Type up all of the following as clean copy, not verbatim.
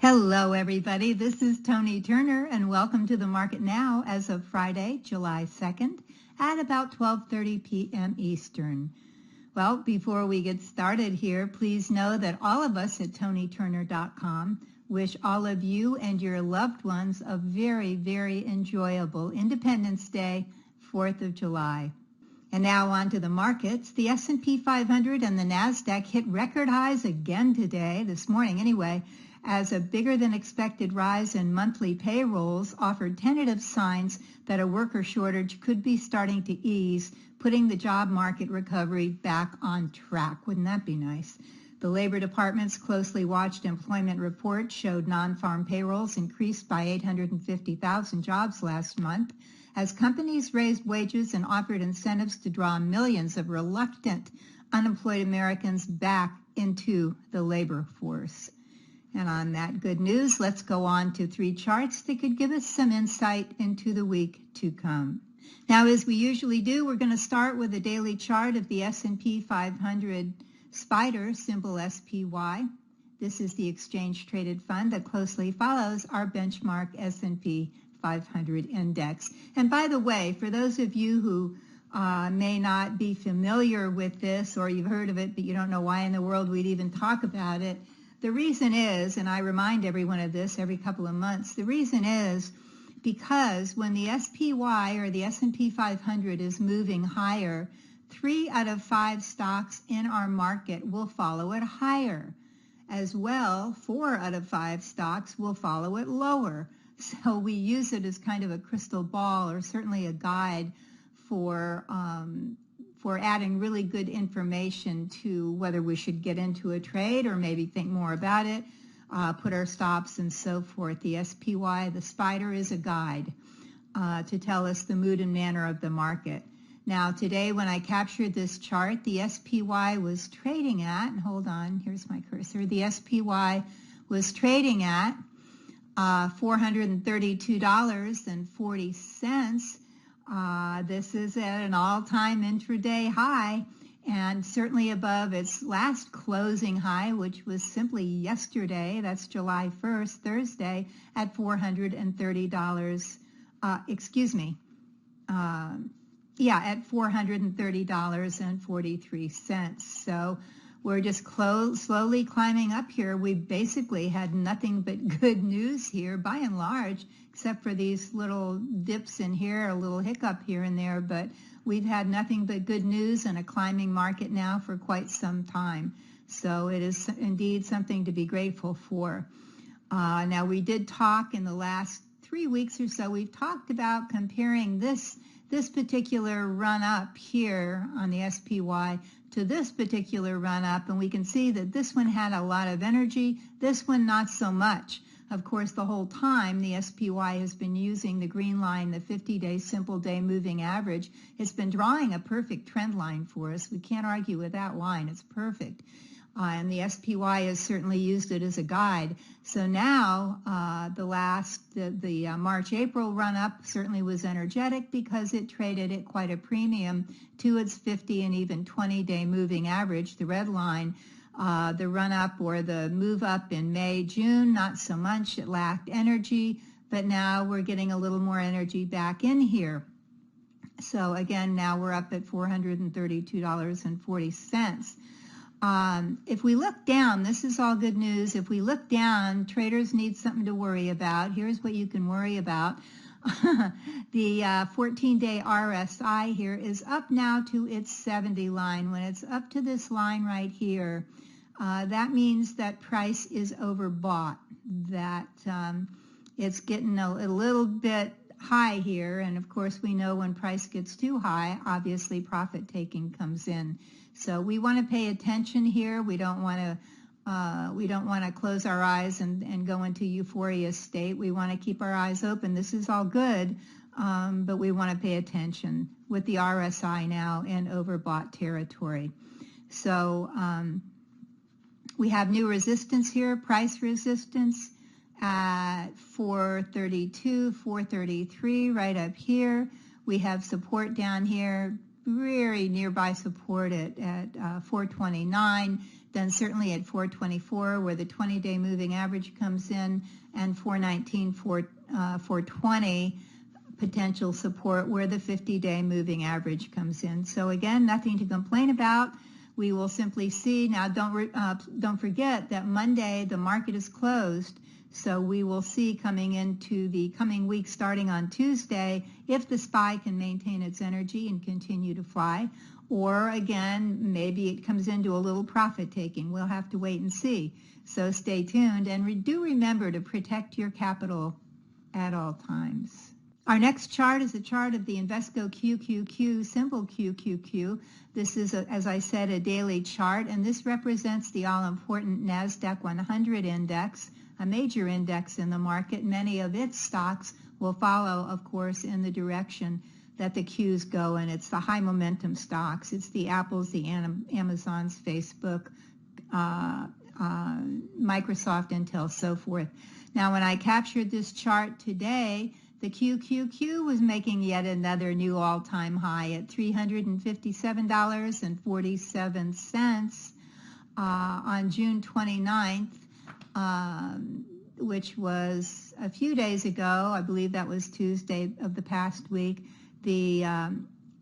Hello, everybody. This is Toni Turner, and welcome to the market now as of Friday, July 2nd at about 12:30 p.m. Eastern. Well, before we get started here, please know that all of us at ToniTurner.com wish all of you and your loved ones a very, very enjoyable Independence Day, 4th of July. And now on to the markets. The S&P 500 and the NASDAQ hit record highs again today, this morning anyway, as a bigger than expected rise in monthly payrolls offered tentative signs that a worker shortage could be starting to ease, putting the job market recovery back on track. Wouldn't that be nice? The Labor Department's closely watched employment report showed non-farm payrolls increased by 850,000 jobs last month, as companies raised wages and offered incentives to draw millions of reluctant unemployed Americans back into the labor force. And on that good news, let's go on to three charts that could give us some insight into the week to come. Now, as we usually do, we're going to start with a daily chart of the S&P 500 SPDR, symbol SPY. This is the exchange-traded fund that closely follows our benchmark S&P 500 index. And by the way, for those of you who may not be familiar with this, or you've heard of it, but you don't know why in the world we'd even talk about it, the reason is, and I remind everyone of this every couple of months, the reason is because when the SPY or the S&P 500 is moving higher, 3 out of 5 stocks in our market will follow it higher. As well, 4 out of 5 stocks will follow it lower. So we use it as kind of a crystal ball, or certainly a guide for adding really good information to whether we should get into a trade or maybe think more about it, put our stops and so forth. The SPY, the SPDR, is a guide to tell us the mood and manner of the market. Now today when I captured this chart, the SPY was trading at, and hold on, here's my cursor, the SPY was trading at $432.40. This is at an all-time intraday high and certainly above its last closing high, which was simply yesterday. That's July 1st, Thursday, at $430. At $430.43. So we're just slowly climbing up here. We basically had nothing but good news here, by and large, except for these little dips in here, a little hiccup here and there, but we've had nothing but good news and a climbing market now for quite some time. So it is indeed something to be grateful for. Now we did talk in the last 3 weeks or so, we've talked about comparing this particular run-up here on the SPY to this particular run-up, and we can see that this one had a lot of energy, this one not so much. Of course, the whole time the SPY has been using the green line, the 50-day simple day moving average. It's been drawing a perfect trend line for us. We can't argue with that line. It's perfect. And the SPY has certainly used it as a guide. So now the March-April run-up certainly was energetic because it traded at quite a premium to its 50 and even 20-day moving average, the red line. The run-up or the move-up in May, June, not so much. It lacked energy, but now we're getting a little more energy back in here. So again, now we're up at $432.40. If we look down, this is all good news. If we look down, traders need something to worry about. Here's what you can worry about. The 14-day RSI here is up now to its 70 line. When it's up to this line right here, that means that price is overbought, that it's getting a little bit high here. And of course, we know when price gets too high, obviously profit taking comes in. So we want to pay attention here. We don't want to close our eyes and go into euphoria state. We want to keep our eyes open. This is all good, but we want to pay attention with the RSI now in overbought territory. So we have new resistance here, price resistance at 432, 433 right up here. We have support down here very nearby support at 429, then certainly at 424 where the 20-day moving average comes in, and 419, 420 potential support where the 50-day moving average comes in. So again, nothing to complain about. We will simply see. Now, don't forget that Monday the market is closed, so we will see coming into the coming week starting on Tuesday if the SPY can maintain its energy and continue to fly, or again, maybe it comes into a little profit taking. We'll have to wait and see. So stay tuned, and do remember to protect your capital at all times. Our next chart is a chart of the Invesco QQQ, symbol QQQ. This is, as I said, a daily chart, and this represents the all-important NASDAQ 100 index, a major index in the market. Many of its stocks will follow, of course, in the direction that the Qs go, and it's the high momentum stocks. It's the Apples, the Amazons, Facebook, Microsoft, Intel, so forth. Now, when I captured this chart today, the QQQ was making yet another new all-time high at $357.47 on June 29th, which was a few days ago. I believe that was Tuesday of the past week. The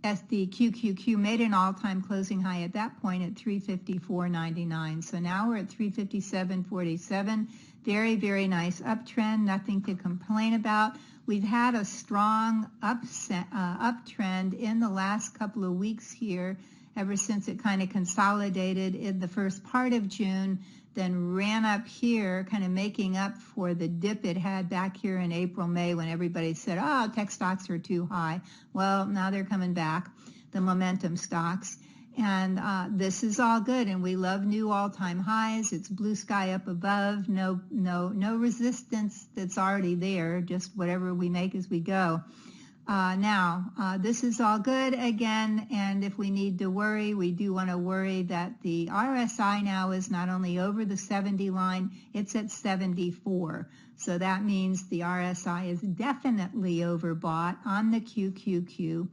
QQQ made an all-time closing high at that point at 354.99. So now we're at 357.47. Very, very nice uptrend. Nothing to complain about. We've had a strong uptrend in the last couple of weeks here, ever since it kind of consolidated in the first part of June, then ran up here, kind of making up for the dip it had back here in April, May, when everybody said, oh, tech stocks are too high. Well, now they're coming back, the momentum stocks. And this is all good, and we love new all-time highs. It's blue sky up above, no resistance that's already there, just whatever we make as we go. This is all good again, and if we need to worry, we do want to worry that the RSI now is not only over the 70 line, it's at 74. So that means the RSI is definitely overbought on the QQQ.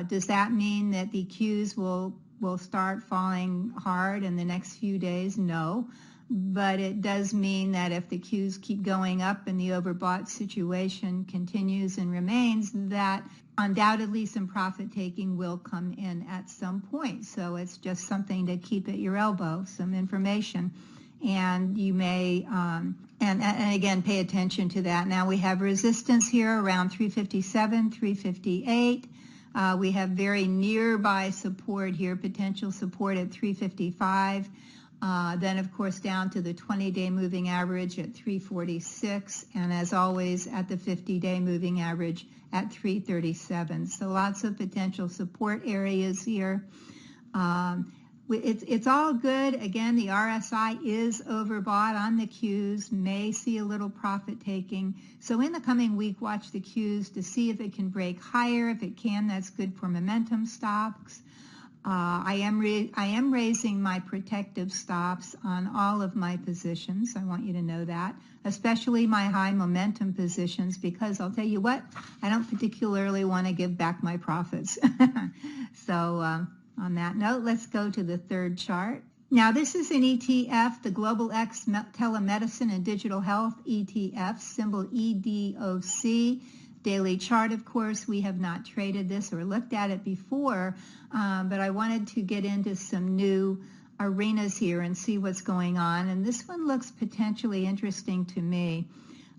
Does that mean that the Qs will start falling hard in the next few days? No. But it does mean that if the Qs keep going up and the overbought situation continues and remains, that undoubtedly some profit taking will come in at some point. So it's just something to keep at your elbow, some information. And you may, and again, pay attention to that. Now we have resistance here around 357, 358. We have very nearby support here, potential support at 355. Then, of course, down to the 20-day moving average at 346, and as always, at the 50-day moving average at 337. So lots of potential support areas here. It's all good. Again, the RSI is overbought on the Qs, may see a little profit taking. So in the coming week, watch the Qs to see if it can break higher. If it can, that's good for momentum stocks. I am raising my protective stops on all of my positions. I want you to know that, especially my high momentum positions, because I'll tell you what, I don't particularly want to give back my profits. So on that note, let's go to the third chart. Now, this is an ETF, the Global X Telemedicine and Digital Health ETF, symbol EDOC. Daily chart, of course, we have not traded this or looked at it before, but I wanted to get into some new arenas here and see what's going on. And this one looks potentially interesting to me.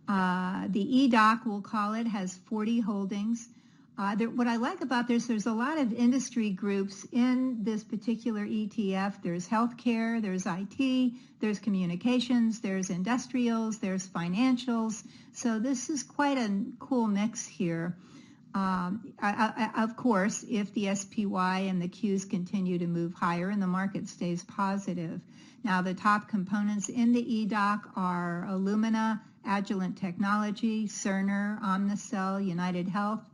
The EDOC, we'll call it, has 40 holdings. What I like about this, there's a lot of industry groups in this particular ETF. There's healthcare, there's IT, there's communications, there's industrials, there's financials. So this is quite a cool mix here. Of course, if the SPY and the Qs continue to move higher and the market stays positive. Now, the top components in the EDOC are Illumina, Agilent Technology, Cerner, Omnicell, United Health.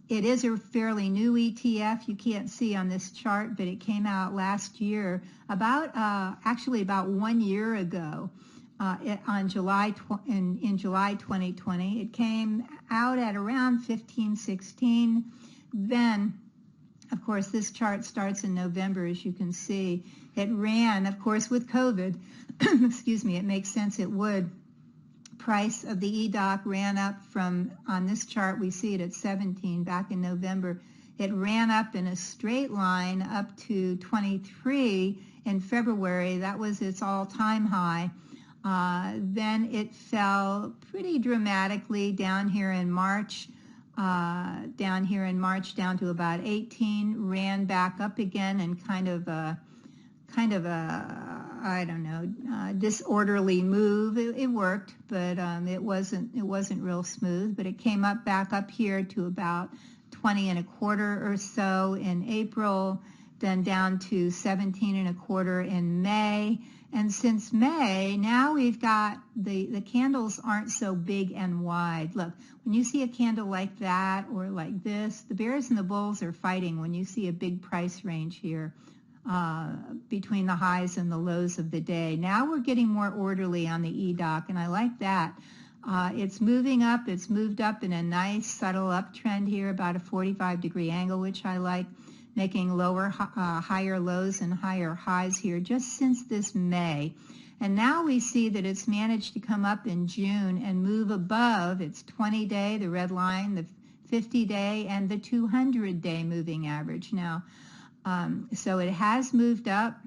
It is a fairly new ETF. You can't see on this chart, but it came out last year, actually about 1 year ago, in July 2020. It came out at around 15, 16. Then Of course, this chart starts in November, as you can see. It ran, of course, with COVID. Excuse me, it makes sense it would. Price of the EDOC ran up from, on this chart, we see it at 17 back in November. It ran up in a straight line up to 23 in February. That was its all-time high. Then it fell pretty dramatically down here in March. Down to about 18, ran back up again, and kind of a I don't know, disorderly move. It worked, but it wasn't real smooth. But it came up back up here to about 20 and a quarter or so in April, then down to 17 and a quarter in May. And since May, now we've got the candles aren't so big and wide. Look, when you see a candle like that or like this, the bears and the bulls are fighting when you see a big price range here between the highs and the lows of the day. Now we're getting more orderly on the EDOC, and I like that. It's moving up. It's moved up in a nice subtle uptrend here, about a 45-degree angle, which I like, making lower, higher lows and higher highs here just since this May. And now we see that it's managed to come up in June and move above its 20-day, the red line, the 50-day, and the 200-day moving average now. So it has moved up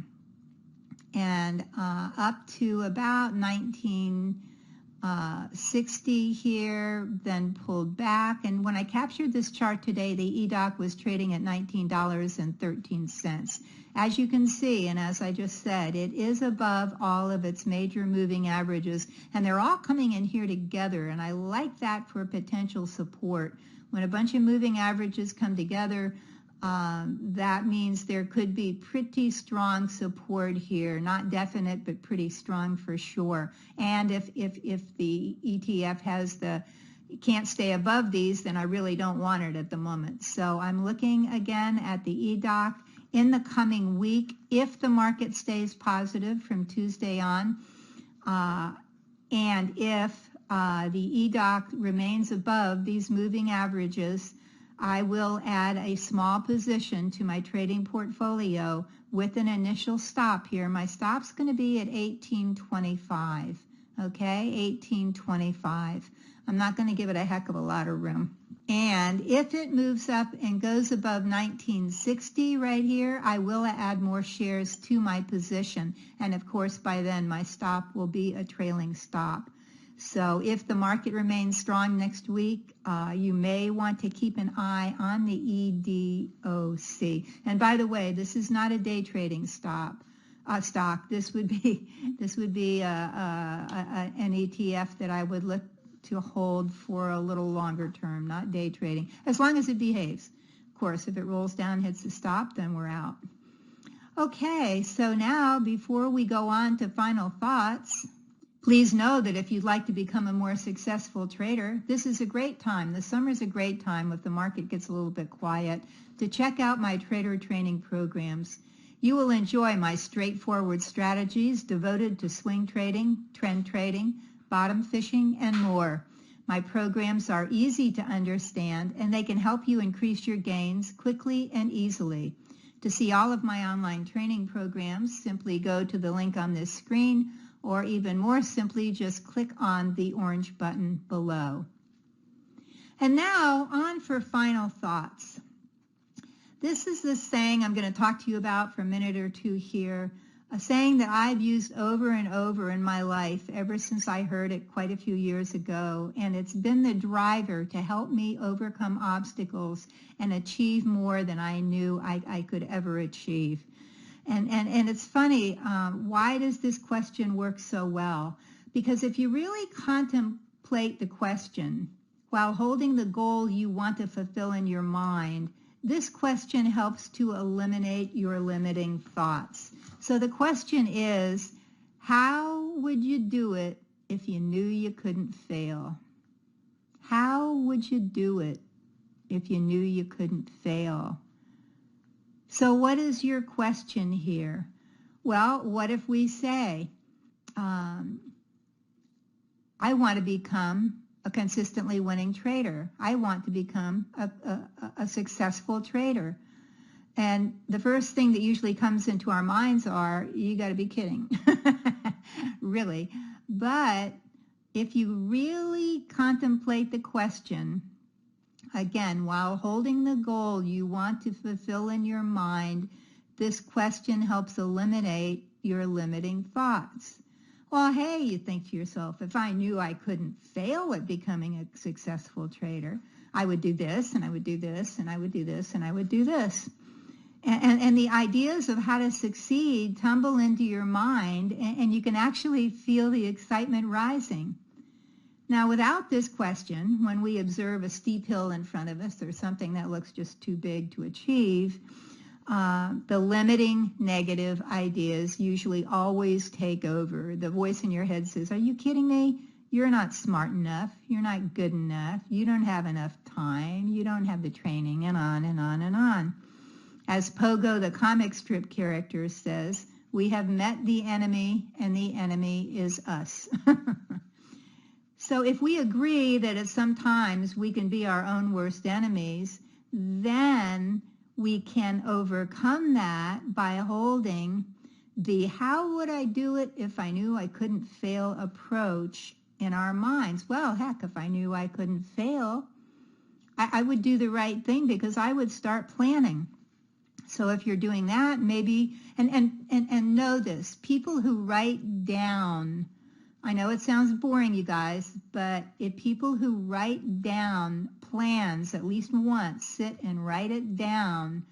and up to about 1960 here, then pulled back. And when I captured this chart today, the EDOC was trading at $19.13. As you can see, and as I just said, it is above all of its major moving averages, and they're all coming in here together, and I like that for potential support. When a bunch of moving averages come together, that means there could be pretty strong support here, not definite, but pretty strong for sure. And if the ETF can't stay above these, then I really don't want it at the moment. So I'm looking again at the EDOC in the coming week, if the market stays positive from Tuesday on, and if the EDOC remains above these moving averages, I will add a small position to my trading portfolio with an initial stop here. My stop's going to be at 1825, okay, 1825. I'm not going to give it a heck of a lot of room. And if it moves up and goes above 1960 right here, I will add more shares to my position. And of course, by then, my stop will be a trailing stop. So if the market remains strong next week, you may want to keep an eye on the EDOC. And by the way, this is not a day trading stock. This would be an ETF that I would look to hold for a little longer term, not day trading, as long as it behaves. Of course, if it rolls down, hits the stop, then we're out. Okay, so now before we go on to final thoughts, please know that if you'd like to become a more successful trader, this is a great time. The summer's a great time if the market gets a little bit quiet to check out my trader training programs. You will enjoy my straightforward strategies devoted to swing trading, trend trading, bottom fishing, and more. My programs are easy to understand, and they can help you increase your gains quickly and easily. To see all of my online training programs, simply go to the link on this screen, or even more simply, just click on the orange button below. And now, on for final thoughts. This is the saying I'm going to talk to you about for a minute or two here, a saying that I've used over and over in my life ever since I heard it quite a few years ago, and it's been the driver to help me overcome obstacles and achieve more than I knew I could ever achieve. And it's funny, why does this question work so well? Because if you really contemplate the question while holding the goal you want to fulfill in your mind, this question helps to eliminate your limiting thoughts. So the question is, how would you do it if you knew you couldn't fail? How would you do it if you knew you couldn't fail? So what is your question here? Well, what if we say, I want to become a consistently winning trader. I want to become a successful trader. And the first thing that usually comes into our minds are, you got to be kidding. Really. But if you really contemplate the question, again, while holding the goal you want to fulfill in your mind, this question helps eliminate your limiting thoughts. Well, hey, you think to yourself, if I knew I couldn't fail at becoming a successful trader, I would do this, and I would do this, and I would do this, and I would do this. And the ideas of how to succeed tumble into your mind, and you can actually feel the excitement rising. Now, without this question, when we observe a steep hill in front of us or something that looks just too big to achieve, the limiting negative ideas usually always take over. The voice in your head says, are you kidding me? You're not smart enough. You're not good enough. You don't have enough time. You don't have the training, and on and on and on. As Pogo, the comic strip character, says, we have met the enemy, and the enemy is us. So if we agree that at sometimes we can be our own worst enemies, then we can overcome that by holding the how would I do it if I knew I couldn't fail approach in our minds. Well, heck, if I knew I couldn't fail, I would do the right thing because I would start planning. So if you're doing that, maybe, and know this, people who write down, I know it sounds boring, you guys, but if people who write down plans at least once, sit and write it down,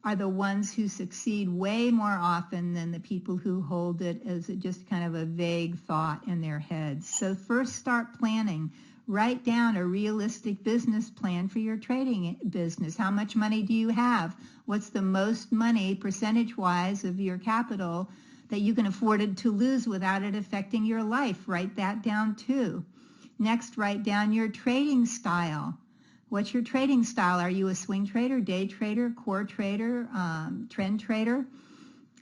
are the ones who succeed way more often than the people who hold it as just kind of a vague thought in their heads. So first start planning. Write down a realistic business plan for your trading business. How much money do you have? What's the most money percentage-wise of your capital that you can afford it to lose without it affecting your life? Write that down too. Next, write down your trading style. What's your trading style? Are you a swing trader, day trader, core trader, trend trader?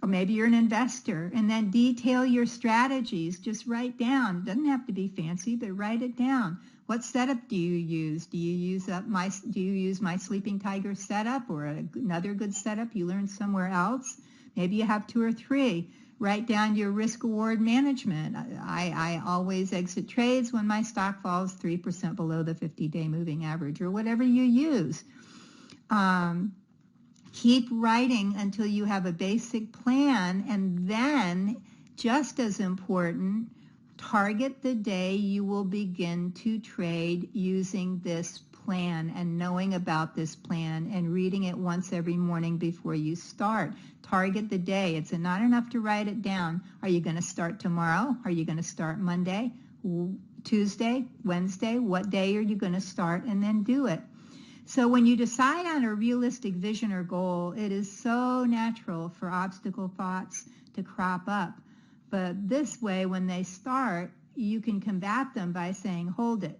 Or maybe you're an investor. And then detail your strategies. Just write down. It doesn't have to be fancy, but write it down. What setup do you use? Do you use my Sleeping Tiger setup or another good setup you learned somewhere else? Maybe you have 2 or 3. Write down your risk-reward management. I always exit trades when my stock falls 3% below the 50-day moving average, or whatever you use. Keep writing until you have a basic plan, and then, just as important, target the day you will begin to trade using this plan and knowing about this plan and reading it once every morning before you start. Target the day. It's not enough to write it down. Are you going to start tomorrow? Are you going to start Monday, Tuesday, Wednesday? What day are you going to start? And then do it. So when you decide on a realistic vision or goal, it is so natural for obstacle thoughts to crop up. But this way, when they start, you can combat them by saying, hold it.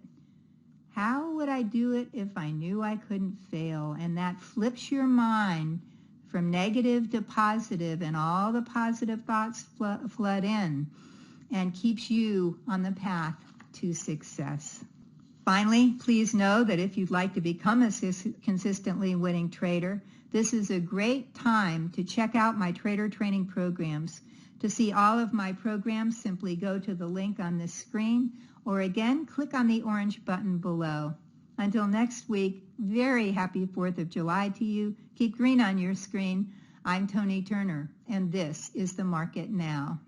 How would I do it if I knew I couldn't fail? And that flips your mind from negative to positive, and all the positive thoughts flood in and keeps you on the path to success. Finally, please know that if you'd like to become a consistently winning trader, this is a great time to check out my trader training programs. To see all of my programs, simply go to the link on this screen, or again, click on the orange button below. Until next week, very happy 4th of July to you. Keep green on your screen. I'm Toni Turner, and this is The Market Now.